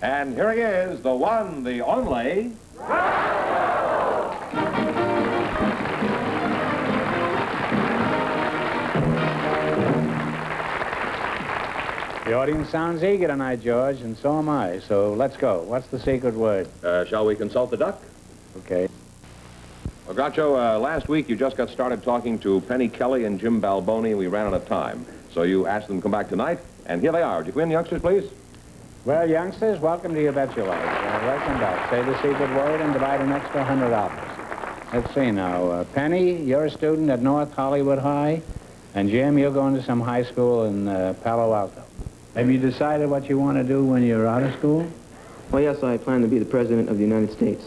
And here he is, the one, the only... The audience sounds eager tonight, George, and so am I. So let's go. What's the secret word? Shall we consult the duck? Okay. Well, Groucho, last week you just got started talking to Penny Kelly and Jim Balboni, and we ran out of time. So you asked them to come back tonight, and here they are. Would you come in, youngsters, please? Well, youngsters, welcome to You Bet Your Life. Welcome back. Say the secret word and divide an extra $100. Let's see now. Penny, you're a student at North Hollywood High, and Jim, you're going to some high school in Palo Alto. Have you decided what you want to do when you're out of school? Well, yes, I plan to be the President of the United States.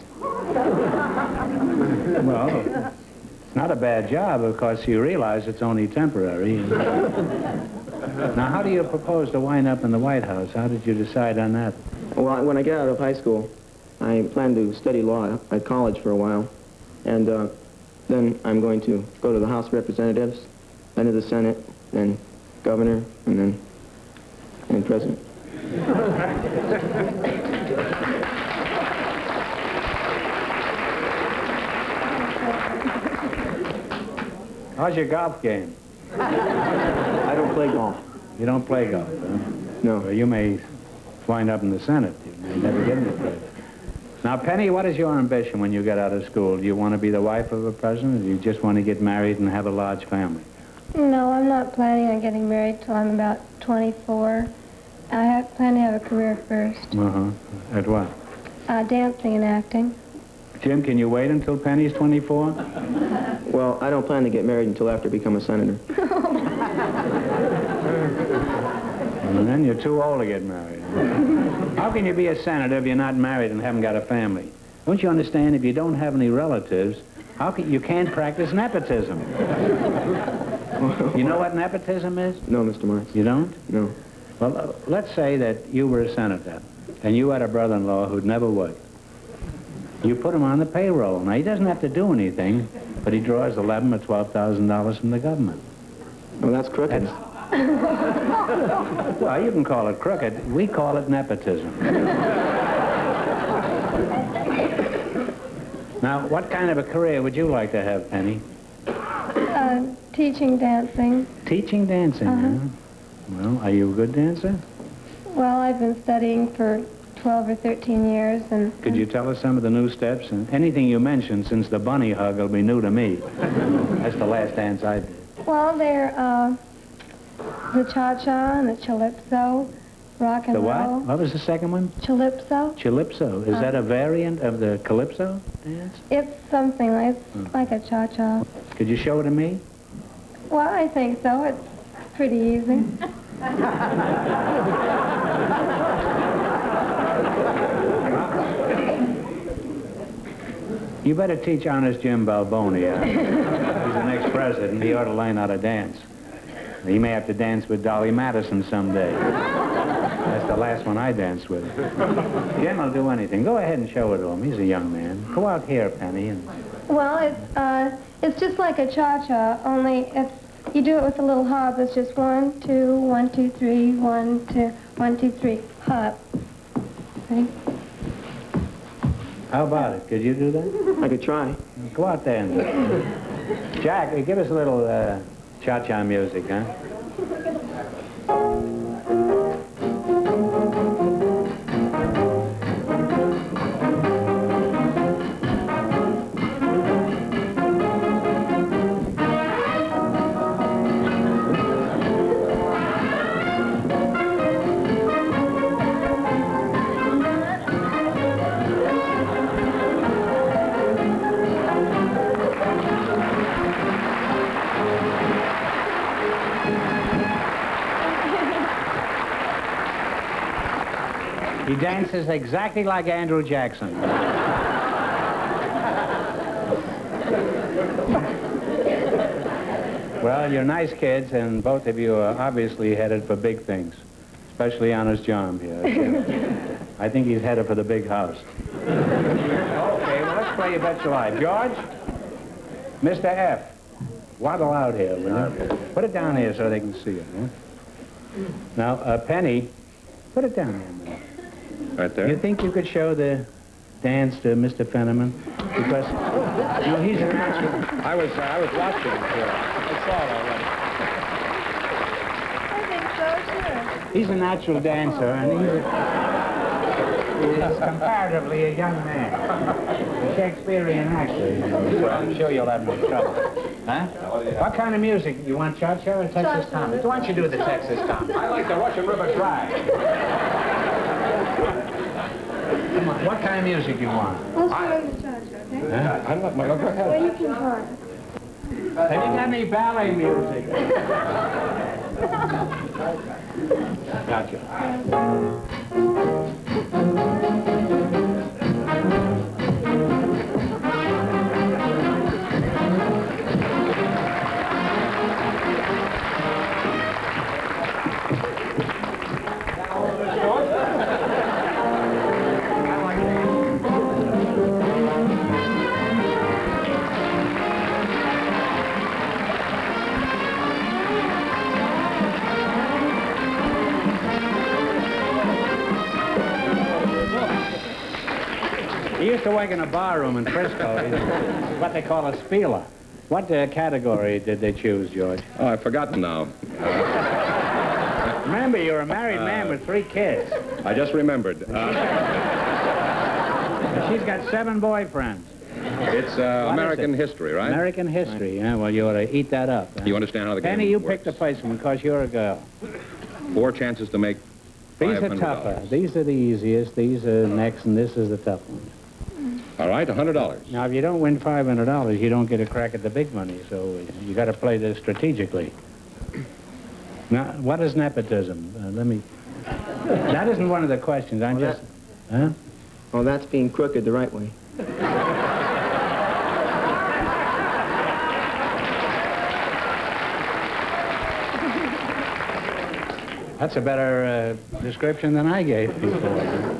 Well, it's not a bad job, of course. You realize it's only temporary. Now, how do you propose to wind up in the White House? How did you decide on that? Well, when I get out of high school, I plan to study law at college for a while. And then I'm going to go to the House of Representatives, then to the Senate, then governor, and then president. How's your golf game? I don't play golf. You don't play golf, huh? No. Well, you may wind up in the Senate. You may never get into it. Now, Penny, what is your ambition when you get out of school? Do you want to be the wife of a president, or do you just want to get married and have a large family? No, I'm not planning on getting married till I'm about 24. I plan to have a career first. Uh-huh. At what? Dancing and acting. Jim, can you wait until Penny's 24? Well, I don't plan to get married until after I become a senator. And then you're too old to get married. How can you be a senator if you're not married and haven't got a family? Don't you understand, if you don't have any relatives, you can't practice nepotism? You know what nepotism is? No, Mr. Marx. You don't? No. Well, let's say that you were a senator, and you had a brother-in-law who'd never worked. You put him on the payroll. Now, he doesn't have to do anything, but he draws $11,000 or $12,000 from the government. Well, that's crooked. Well, you can call it crooked. We call it nepotism. Now, what kind of a career would you like to have, Penny? Teaching dancing. Teaching dancing, huh? Well, are you a good dancer? Well, I've been studying for 12 or 13 years, and... Could you tell us some of the new steps? And anything you mentioned, since the bunny hug will be new to me. That's the last dance I did. Well, they're the cha-cha and the calypso, rock and roll. The roll. what? What was the second one? Calypso. Calypso. Is that a variant of the calypso dance? It's something like a cha-cha. Could you show it to me? Well, I think so. It's pretty easy. You better teach honest Jim Balboni. He's the next president. He ought to learn how to dance. He may have to dance with Dolly Madison someday. That's the last one I danced with. Jim will do anything. Go ahead and show it to him. He's a young man. Go out here, Penny. Well, it's just like a cha-cha, only if you do it with a little hop, it's just 1, 2, 1, 2, 3, 1, 2, 1, 2, 3, hop. Ready? How about it? Could you do that? I could try. Go out there and do it. Jack, give us a little cha-cha music, huh? He dances exactly like Andrew Jackson. Well, you're nice kids, and both of you are obviously headed for big things, especially Honest John here. I think he's headed for the big house. Okay, well, let's play You Bet Your Life. George, Mr. F, waddle out here, will you? Put it down here so they can see it, huh? Now, Penny, put it down here a minute. Right there. You think you could show the dance to Mr. Fenneman? Because, you know, he's a natural... I was watching him here. I saw it already. I think so, sure. He's a natural dancer, and he's comparatively a young man. A Shakespearean actor, you know, so I'm sure you'll have no trouble. Huh? What kind of music? You want cha-cha or Texas Tommy? Why don't you do the Texas Tommy? I like the Russian River Drive. Come on, what kind of music you want? Let's play the cha-cha, okay? Huh? I like my... Go ahead. Well, you can try. Have you got any ballet music? Gotcha. He used to work in a bar room in Frisco. He's what they call a spieler. What category did they choose, George? Oh, I've forgotten now. Remember, you're a married man with 3 kids. I just remembered. She's got 7 boyfriends. It's American history, right? American history, yeah. Well, you ought to eat that up. Huh? You understand how the game Penny, you works. pick the first one because you're a girl. 4 chances to make These are $500. tougher. These are the easiest. These are next, and this is the tough one. All right, $100. Now, if you don't win $500, you don't get a crack at the big money, so you got to play this strategically. Now, what is nepotism? Let me... That isn't one of the questions. I'm just... Huh? Well, that's being crooked the right way. That's a better description than I gave before.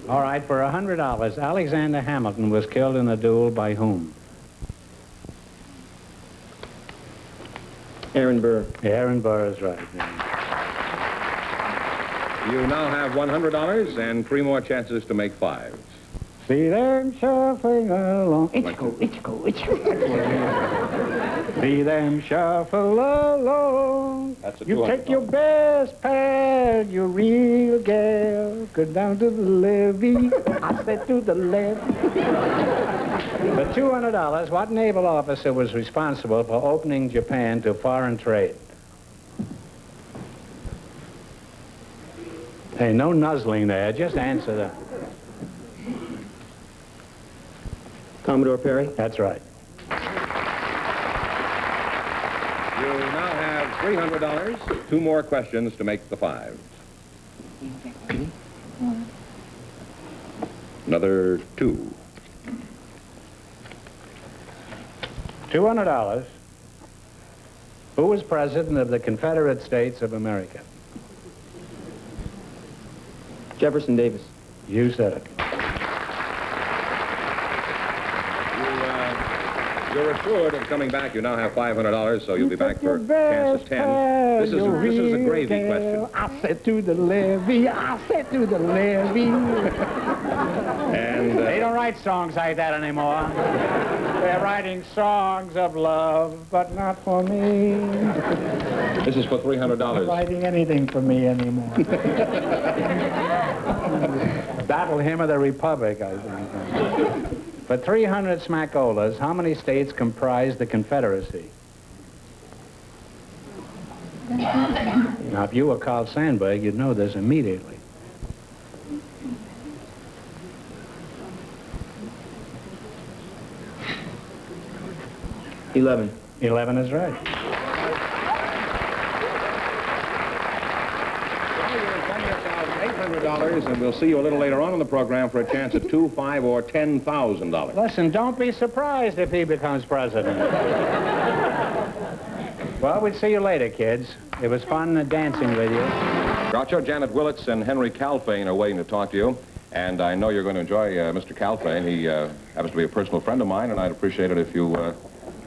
All right, for $100, Alexander Hamilton was killed in a duel by whom? Aaron Burr. Aaron Burr is right. Yeah. You now have $100 and 3 more chances to make 5. See them shuffling along. Itch-go. See them shuffle along. That's a You $200. take your best pal, your real gal, go down to the levee. I said to the levee. For $200, what naval officer was responsible for opening Japan to foreign trade? Hey, no nuzzling there. Just answer that. Commodore Perry. That's right. You now have $300, 2 more questions to make the 5. Another 2. $200. Who was president of the Confederate States of America? Jefferson Davis. You said it. You're assured of coming back. You now have $500, so you'll be back for chances 10. This is a gravy question. I said to the levee, I said to the levee. And They don't write songs like that anymore. They're writing songs of love, but not for me. this is for Not $300. writing anything for me anymore. Battle Hymn of the Republic, I think. For 300 smackolas, how many states comprise the Confederacy? Now, if you were Carl Sandburg, you'd know this immediately. $11. 11 is right. $800, and we'll see you a little later on in the program for a chance at $2,000, $5,000, or $10,000. Listen, don't be surprised if he becomes president. Well, we'll see you later, kids. It was fun dancing with you. Groucho, Janet Willits, and Henry Calfane are waiting to talk to you, and I know you're going to enjoy Mr. Calfane. He happens to be a personal friend of mine, and I'd appreciate it if you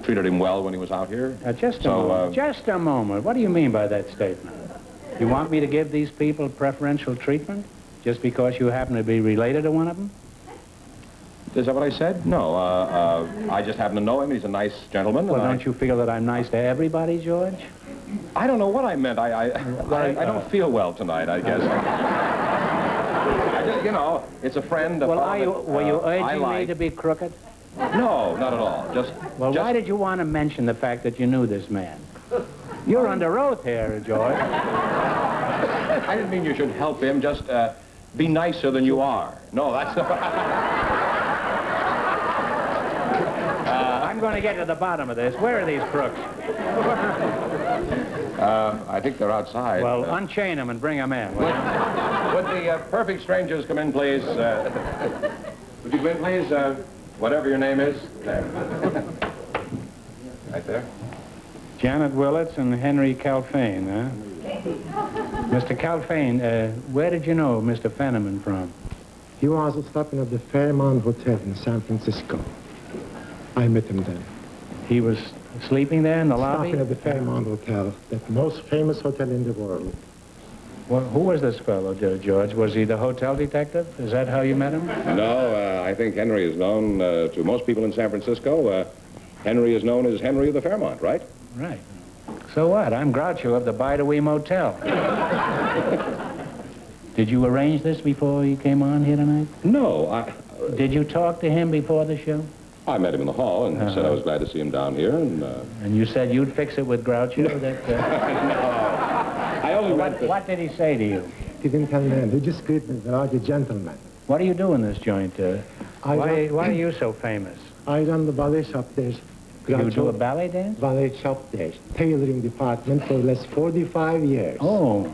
treated him well when he was out here. Just a moment. Just a moment. What do you mean by that statement? You want me to give these people preferential treatment? just because you happen to be related to one of them? Is that what I said? No, I just happen to know him. He's a nice gentleman. Well, don't you feel that I'm nice to everybody, George? I don't know what I meant. I don't feel well tonight, I guess. You know, it's a friend. Well, were you urging me to be crooked? No, not at all. Well, why did you want to mention the fact that you knew this man? You're under oath here, George. I didn't mean you should help him. Just be nicer than you are. No, that's... I'm going to get to the bottom of this. Where are these crooks? I think they're outside. Well, unchain them and bring them in. Would the perfect strangers come in, please? Would you come in, please? Whatever your name is. Right there. Janet Willits and Henry Calfane, huh? Mr. Calfane, where did you know Mr. Fenneman from? He was stopping at the Fairmont Hotel in San Francisco. I met him then. He was sleeping there in the lobby? Stopping at the Fairmont Hotel, that most famous hotel in the world. Well, who was this fellow, George? Was he the hotel detective? Is that how you met him? No, I think Henry is known to most people in San Francisco. Henry is known as Henry of the Fairmont, right? Right. So what? I'm Groucho of the Bide-A-Wee Motel. Did you arrange this before you came on here tonight? No, Did you talk to him before the show? I met him in the hall and said I was glad to see him down here. And you said you'd fix it with Groucho? No. I only What did he say to you? He didn't tell me. He just greeted me like a gentleman. What do you do in this joint? Why are you so famous? I run the ballet shop there. You do a ballet dance? Ballet shop there. Tailoring department for the last 45 years. Oh.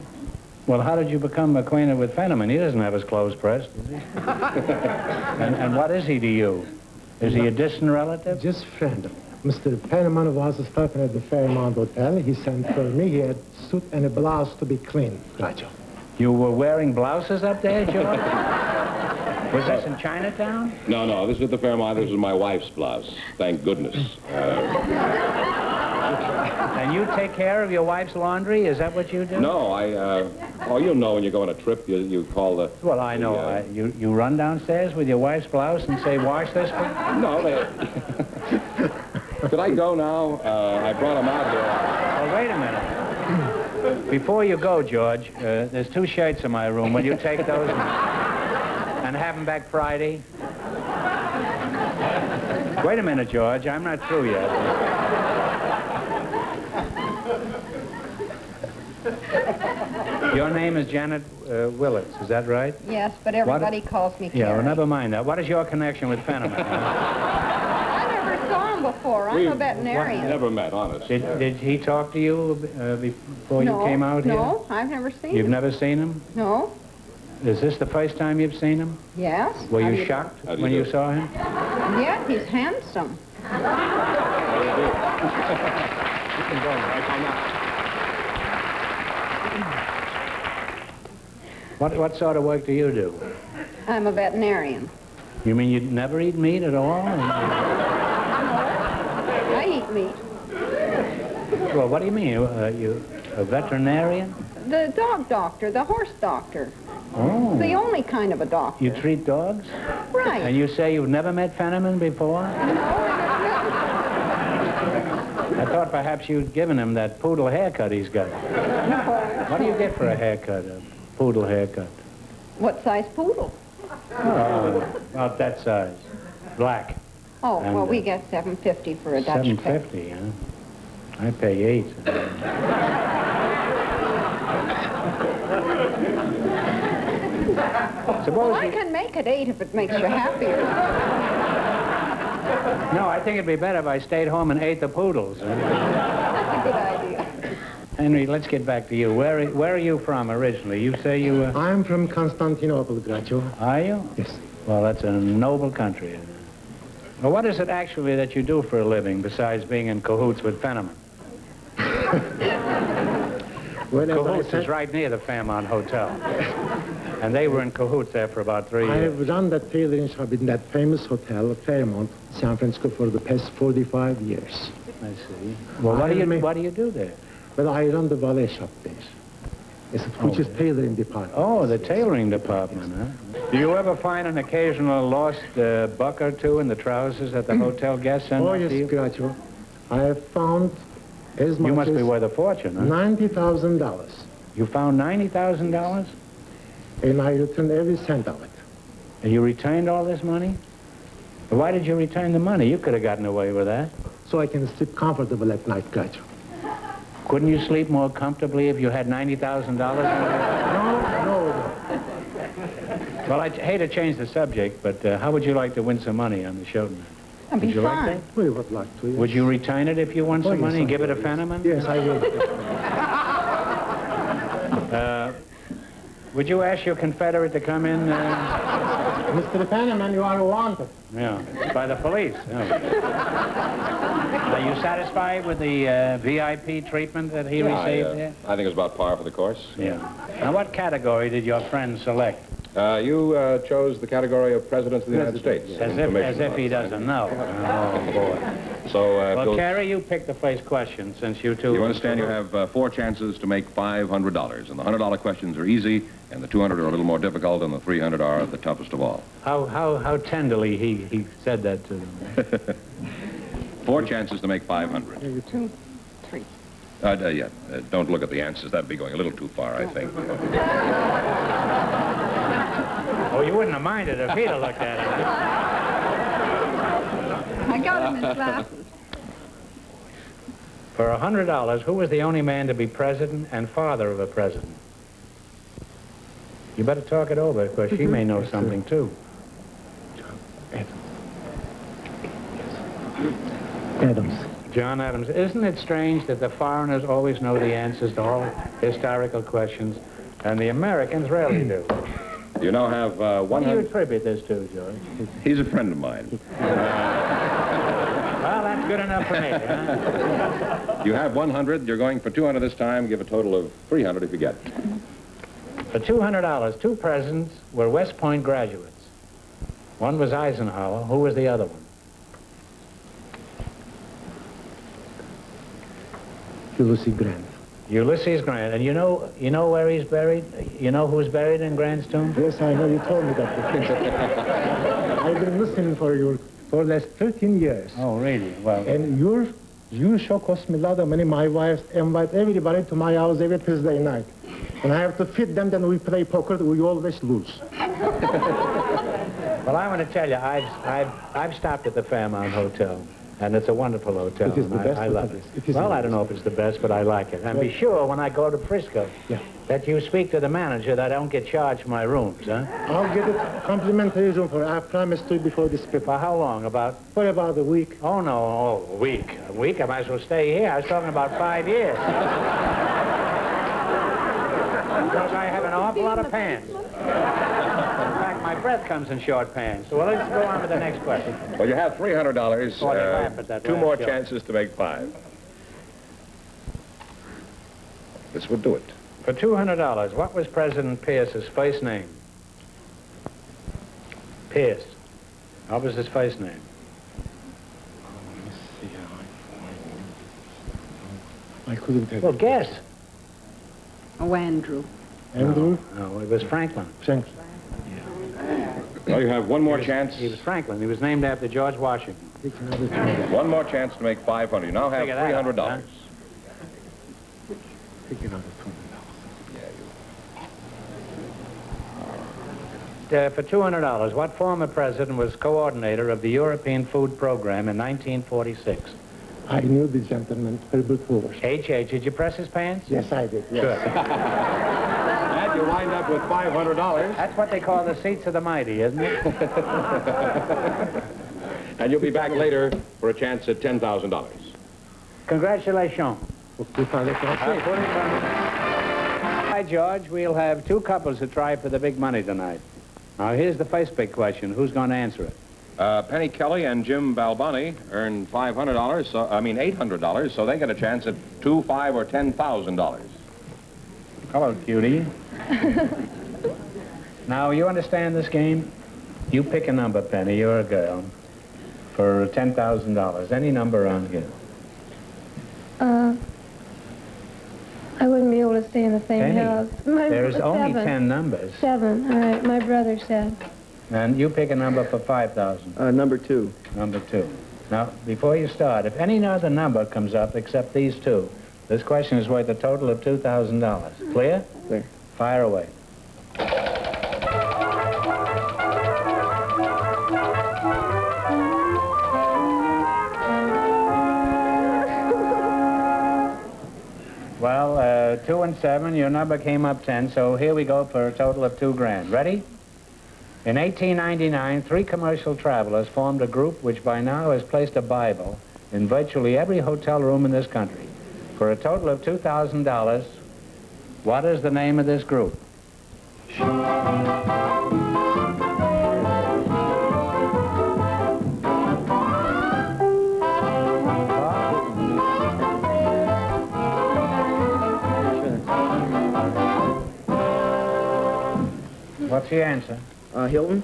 Well, how did you become acquainted with Fenneman? He doesn't have his clothes pressed, does he? and what is he to you? Is he a distant relative? Just friend. Mr. Fenneman was stopping at the Fairmont Hotel. He sent for me. He had suit and a blouse to be cleaned. Groucho. You were wearing blouses up there, George? Was this in Chinatown? No, this is at the Fairmont. This is my wife's blouse. Thank goodness. And you take care of your wife's laundry? Is that what you do? No, oh, you know when you go on a trip, you call the... Well, I know. You run downstairs with your wife's blouse and say, wash this for me? No, Could I go now? I brought him out here. Well, wait a minute. Before you go, George, there's 2 shirts in my room. Will you take those and have them back Friday? Wait a minute, George. I'm not through yet. Your name is Janet Willits, is that right? Yes, but everybody calls me Carrie. Yeah, well, never mind that. What is your connection with Fenneman? I never saw him before. I'm a veterinarian. Never met, honest. Did he talk to you before you came out here? No, I've never seen him. You've never seen him? No. Is this the first time you've seen him? Yes. Were you shocked when you saw him? Yeah, he's handsome. You can go now. What sort of work do you do? I'm a veterinarian. You mean you'd never eat meat at all? I eat meat. Well, what do you mean? You a veterinarian? The dog doctor, the horse doctor. Oh. The only kind of a doctor. You treat dogs? Right. And you say you've never met Fenneman before? I thought perhaps you'd given him that poodle haircut he's got. What do you get for a haircut, a poodle haircut? What size poodle? Oh, about that size. Black. Oh, And, well, we get $7.50 for a Dutch pet. $7.50, huh? I pay $8. Well, I can make it 8 if it makes you happier. No, I think it'd be better if I stayed home and ate the poodles. That's a good idea. Henry, let's get back to you. Where are you from originally? You say you... I'm from Constantinople, Groucho. Are you? Yes. Well, that's a noble country. Well, what is it actually that you do for a living besides being in cahoots with Fenneman? Cahoots is right near the Fairmont Hotel. And they were in cahoots there for about 3 years. I've run that tailoring shop in that famous hotel, Fairmont, San Francisco, for the past 45 years. I see. Well, what do you do there? Well, I run the ballet shop there. which is tailoring department. Oh, the tailoring department, huh? Do you ever find an occasional lost buck or two in the trousers that the hotel guests send Oh, up yes, to you? Groucho. I have found as much You must as be worth a fortune, huh? $90,000. You found $90,000? And I returned every cent of it. And you retained all this money? Why did you retain the money? You could have gotten away with that. So I can sleep comfortable at night, Groucho. Couldn't you sleep more comfortably if you had $90,000? No. Well, I hate to change the subject, but how would you like to win some money on the show tonight? That'd be Would you like fun. that? We would like to, yes. Would you retain it if you won some yes, money and I give it a will, Fenneman? Yes, I will. Would you ask your Confederate to come in? Mr. Fenneman, you are wanted. Yeah, by the police. Yeah. Are you satisfied with the VIP treatment that he received here? I think it's about par for the course. Yeah. Now, what category did your friend select? You chose the category of Presidents of the United States. As if he doesn't know. Oh, boy. So, Well, Carrie, you pick the first question, since you two... you understand you have 4 chances to make $500, and the $100 questions are easy, and the 200 are a little more difficult, and the 300 are the toughest of all. How tenderly he said that to them. 4 chances to make 500. 2, 3. Don't look at the answers. That'd be going a little too far, I think. Oh, you wouldn't have minded if he'd have looked at it. I got him his glasses. For $100, who was the only man to be president and father of a president? You better talk it over, because she may know something, too. Adams. John Adams. Isn't it strange that the foreigners always know the answers to all historical questions, and the Americans rarely do? You now have What do you 100... attribute this to, George? He's a friend of mine. Well, that's good enough for me, huh? You have 100. You're going for 200 this time. Give a total of 300 if you get. For $200, 2 presidents were West Point graduates. One was Eisenhower. Who was the other one? Ulysses Grant. Ulysses Grant. And you know where he's buried? You know who's buried in Grant's tomb? Yes, I know, you told me that before. I've been listening for the last 13 years. Oh, really? Well, And your show cost me a lot of money. My wife invite everybody to my house every Tuesday night. And I have to feed them, then we play poker, we always lose. well, I want to tell you, I've stopped at the Fairmount Hotel, and it's a wonderful hotel. It is the and best I love hotel. it. It is Well, the I don't know if it's the best, but I like it. And be sure when I go to Frisco that you speak to the manager that I don't get charged for my rooms, huh? I'll get a complimentary room for, I promised to before this trip. For how long? For about a week. Oh, no, a week. A week? I might as well stay here. I was talking about 5 years. Because I have an awful lot of pants. In fact, my breath comes in short pants. So let's go on to the next question. Well, you have $300. Oh, they laugh at that 2 last more joke. chances to make 5. This would do it. For $200, what was President Pierce's first name? Pierce. What was his first name? I couldn't tell. Well, guess. Oh, Andrew. Andrew? No, it was Franklin. Franklin. Well, you have 1 more chance. He was Franklin. He was named after George Washington. 1 more chance to make 500. You now have Figure that out, $300. Take another For $200, what former president was coordinator of the European Food Program in 1946? I knew the gentleman, Herbert Hoover. H.H. Did you press his pants? Yes, I did. Yes. Good. And you wind up with $500. That's what they call the seats of the mighty, isn't it? And you'll be back later for a chance at $10,000. Congratulations. Hi, George. We'll have 2 couples to try for the big money tonight. Now, here's the first big question. Who's going to answer it? Penny Kelly and Jim Balboni earn $800, so they get a chance at $2,000, $5,000, or $10,000. Hello, cutie. Now, you understand this game? You pick a number, Penny. You're a girl. For $10,000. Any number on here. I wouldn't be able to stay in the same Penny, house. there's only 7. 10 numbers. 7, all right, my brother said. And you pick a number for 5,000. Number 2. Number 2. Now, before you start, if any other number comes up except these two, this question is worth a total of $2,000. Clear? Clear. Fire away. Well, 2 and 7, your number came up 10, so here we go for a total of $2,000. Ready? In 1899, 3 commercial travelers formed a group which by now has placed a Bible in virtually every hotel room in this country. For a total of $2,000, what is the name of this group? What's the answer? Hilton?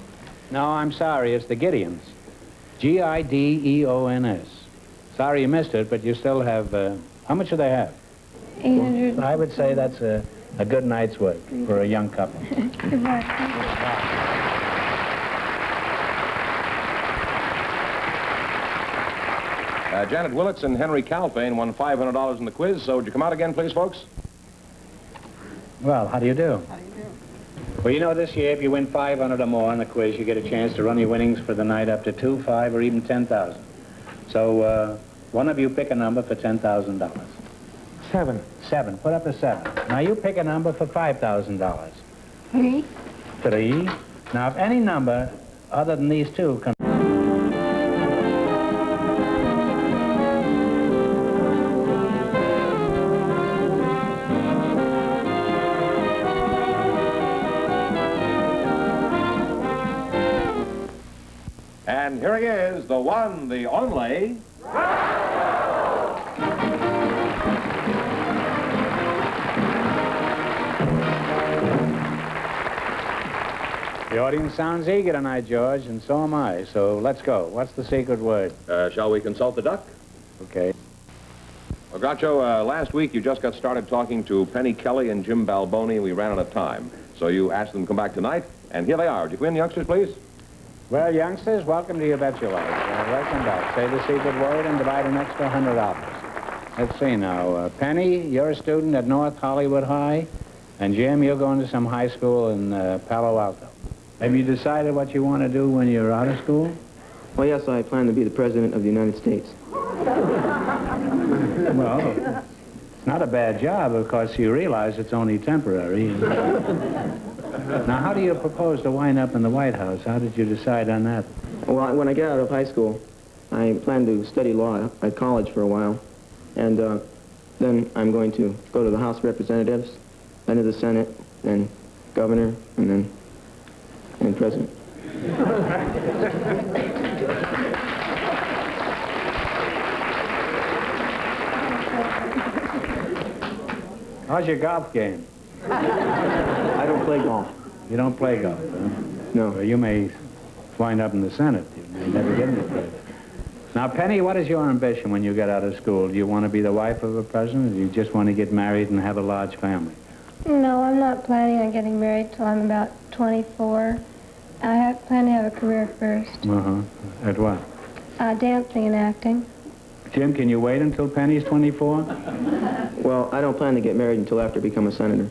No, I'm sorry. It's the Gideons. Gideons. Sorry you missed it, but you still have... how much do they have? 800. I would say that's a good night's work for a young couple. Goodbye. Janet Willits and Henry Calfane won $500 in the quiz, so would you come out again, please, folks? Well, how do you do? Well, you know, this year, if you win 500 or more on the quiz, you get a chance to run your winnings for the night up to 2, 5, or even 10,000. So, one of you pick a number for $10,000. 7. 7. Put up a 7. Now, you pick a number for $5,000. 3. 3. Now, if any number other than these two comes... And here he is, the one, the only... The audience sounds eager tonight, George, and so am I. So let's go. What's the secret word? Shall we consult the duck? Okay. Well, Groucho, last week you just got started talking to Penny Kelly and Jim Balboni, and we ran out of time. So you asked them to come back tonight, and here they are. Would you come in, youngsters, please? Well, youngsters, welcome to You Bet Your Life. Welcome back. Say the secret word and divide an extra $100. Let's see now. Penny, you're a student at North Hollywood High, and Jim, you're going to some high school in Palo Alto. Have you decided what you want to do when you're out of school? Well, yes, I plan to be the President of the United States. Well, it's not a bad job, of course. You realize it's only temporary. Now, how do you propose to wind up in the White House? How did you decide on that? Well, when I get out of high school, I plan to study law at college for a while. And then I'm going to go to the House of Representatives, then to the Senate, then governor, and then president. How's your golf game? I don't play golf. You don't play golf, huh? No. Well, you may wind up in the Senate. You may never get any place. Now, Penny, what is your ambition when you get out of school? Do you want to be the wife of a president, or do you just want to get married and have a large family? No, I'm not planning on getting married till I'm about 24. I plan to have a career first. Uh-huh. At what? Dancing and acting. Jim, can you wait until Penny's 24? Well, I don't plan to get married until after I become a senator.